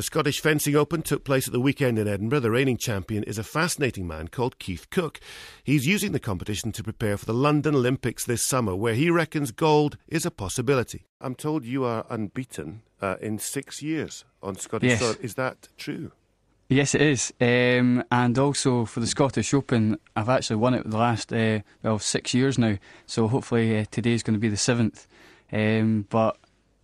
The Scottish Fencing Open took place at the weekend in Edinburgh. The reigning champion is a fascinating man called Keith Cook. He's using the competition to prepare for the London Olympics this summer, where he reckons gold is a possibility. I'm told you are unbeaten in 6 years on Scottish soil. Is that true? Yes, it is. And also for the Scottish Open, I've actually won it the last 6 years now. So hopefully today's going to be the 7th. But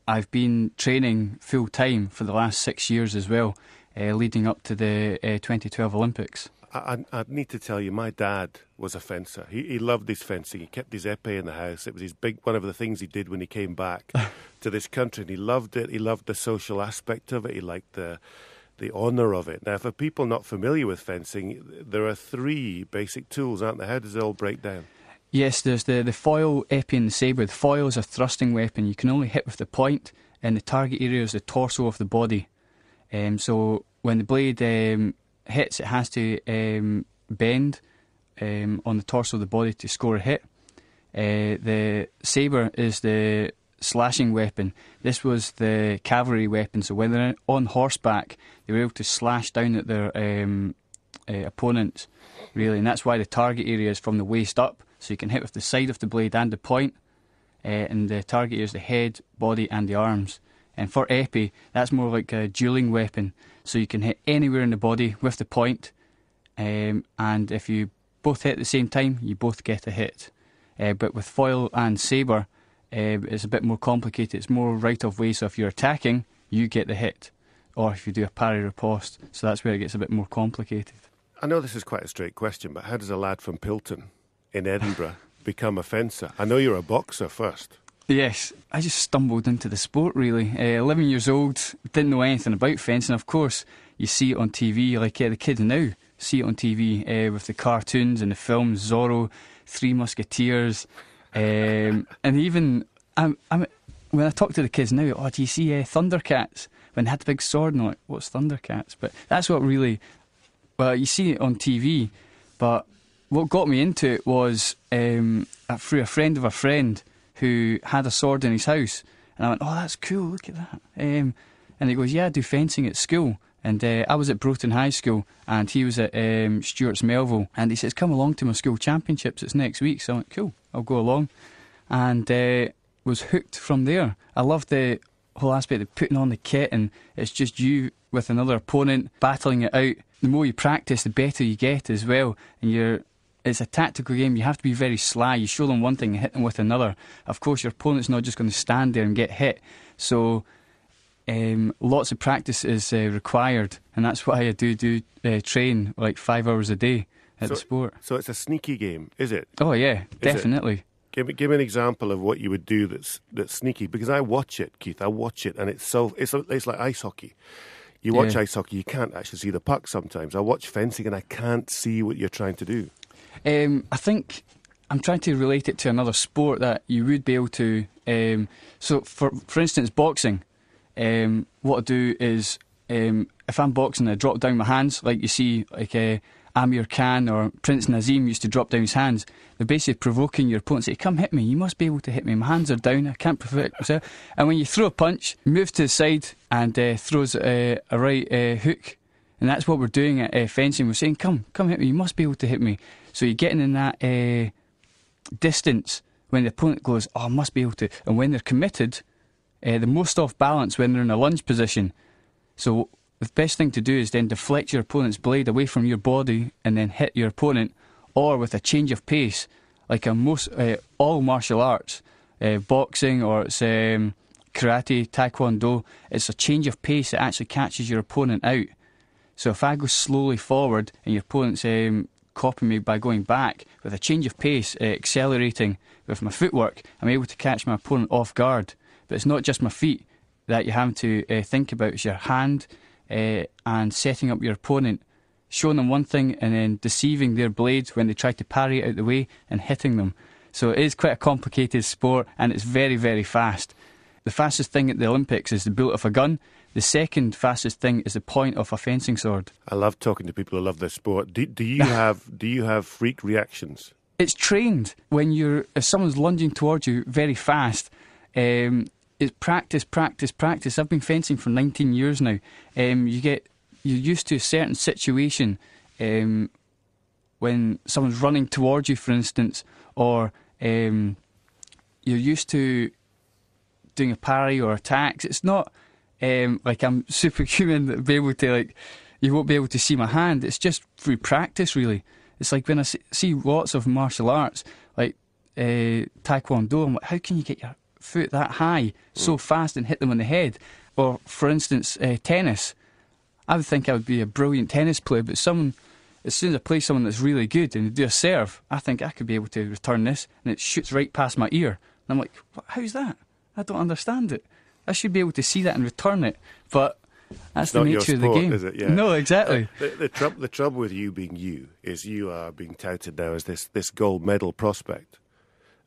I've been training full time for the last 6 years as well, leading up to the 2012 Olympics. I need to tell you, my dad was a fencer. He loved his fencing. He kept his épée in the house. It was one of the things he did when he came back to this country, and he loved it. He loved the social aspect of it. He liked the honour of it. Now, for people not familiar with fencing, there are 3 basic tools, aren't there? How does it all break down? Yes, there's the foil, épée and the sabre. The foil is a thrusting weapon. You can only hit with the point, and the target area is the torso of the body. So when the blade hits, it has to bend on the torso of the body to score a hit. The sabre is the slashing weapon. This was the cavalry weapon, so when they're on horseback, they were able to slash down at their opponents, really, and that's why the target area is from the waist up, so you can hit with the side of the blade and the point, and the target area is the head, body and the arms. And for épée, that's more like a dueling weapon, so you can hit anywhere in the body with the point, and if you both hit at the same time, you both get a hit. But with foil and sabre, it's a bit more complicated. It's more right of way, so if you're attacking, you get the hit, or if you do a parry riposte, so that's where it gets a bit more complicated. I know this is quite a straight question, but how does a lad from Pilton in Edinburgh become a fencer? I know you're a boxer first. Yes, I just stumbled into the sport, really. 11 years old, didn't know anything about fencing. Of course, you see it on TV, like the kids now see it on TV with the cartoons and the films, Zorro, Three Musketeers, and even when I talk to the kids now, do you see Thundercats? When they had the big sword, and I'm like, what's Thundercats? But that's what really, well, you see it on TV, but what got me into it was through a friend of a friend who had a sword in his house, and I went, oh, that's cool, look at that. And he goes, yeah, I do fencing at school. And I was at Broughton High School, and he was at Stuart's Melville, and he says, come along to my school championships, it's next week. So I went, cool, I'll go along, and was hooked from there. I loved the whole aspect of putting on the kit, and it's just you with another opponent battling it out. The more you practice, the better you get as well, and it's a tactical game. You have to be very sly. You show them one thing and hit them with another. Of course, your opponent's not just going to stand there and get hit, so lots of practice is required, and that's why I do train like 5 hours a day at the sport. So it's a sneaky game, is it? Oh yeah, definitely. Give me an example of what you would do that's sneaky, because I watch it, Keith. I watch it, and it's like ice hockey. You watch ice hockey, you can't actually see the puck sometimes. I watch fencing, and I can't see what you're trying to do. I think I'm trying to relate it to another sport that you would be able to. So for instance, boxing. What I do is, if I'm boxing, I drop down my hands, like you see, like Amir Khan or Prince Nazim used to drop down his hands. They're basically provoking your opponent, say, come hit me, you must be able to hit me, my hands are down, I can't provoke myself. And when you throw a punch, move to the side and throws a right hook. And that's what we're doing at fencing. We're saying, come hit me, you must be able to hit me. So you're getting in that distance when the opponent goes, oh, I must be able to. And when they're committed, they're most off balance when they're in a lunge position. So the best thing to do is then deflect your opponent's blade away from your body and then hit your opponent, or with a change of pace, like all martial arts, boxing, or it's karate, taekwondo, it's a change of pace that actually catches your opponent out. So if I go slowly forward and your opponent's copying me by going back, with a change of pace, accelerating with my footwork, I'm able to catch my opponent off guard. But it's not just my feet that you have to think about, it's your hand and setting up your opponent, showing them one thing and then deceiving their blades when they try to parry it out the way and hitting them. So it is quite a complicated sport, and it's very, very fast. The fastest thing at the Olympics is the bullet of a gun. The second fastest thing is the point of a fencing sword. I love talking to people who love this sport. Do you have freak reactions? It's trained. If someone's lunging towards you very fast, it's practice, practice, practice. I've been fencing for 19 years now. You're used to a certain situation when someone's running towards you, for instance, or you're used to doing a parry or attacks. It's not like I'm superhuman that be able to, like, you won't be able to see my hand. It's just through practice, really. It's like when I see lots of martial arts, like Taekwondo, I'm like, how can you get your foot that high so fast and hit them on the head? Or, for instance, tennis. I would think I would be a brilliant tennis player, but as soon as I play someone that's really good and they do a serve, I think I could be able to return this, and it shoots right past my ear. And I'm like, how's that? I don't understand it. I should be able to see that and return it, but that's the nature of the game. Is it? Yeah. No, exactly. The trouble with you being you is you are being touted now as this gold medal prospect.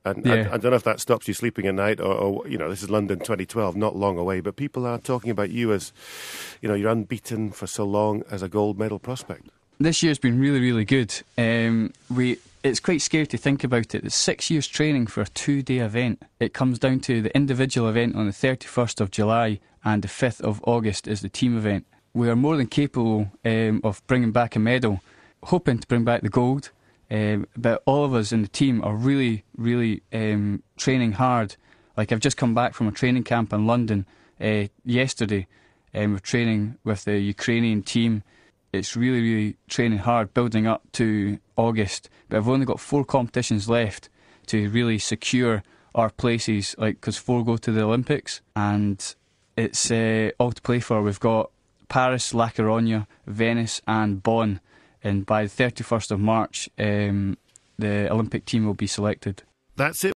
And I don't know if that stops you sleeping at night or this is London 2012, not long away, but people are talking about you as, you're unbeaten for so long as a gold medal prospect. This year's been really, really good. It's quite scary to think about it. It's 6 years training for a 2-day event. It comes down to the individual event on the 31st of July and the 5th of August is the team event. We are more than capable of bringing back a medal, hoping to bring back the gold. But all of us in the team are really, really training hard. Like, I've just come back from a training camp in London yesterday. We're training with the Ukrainian team. It's really, really training hard, building up to August. But I've only got 4 competitions left to really secure our places, because 4 go to the Olympics. And it's all to play for. We've got Paris, La Coruña, Venice and Bonn. And by the 31st of March, the Olympic team will be selected. That's it.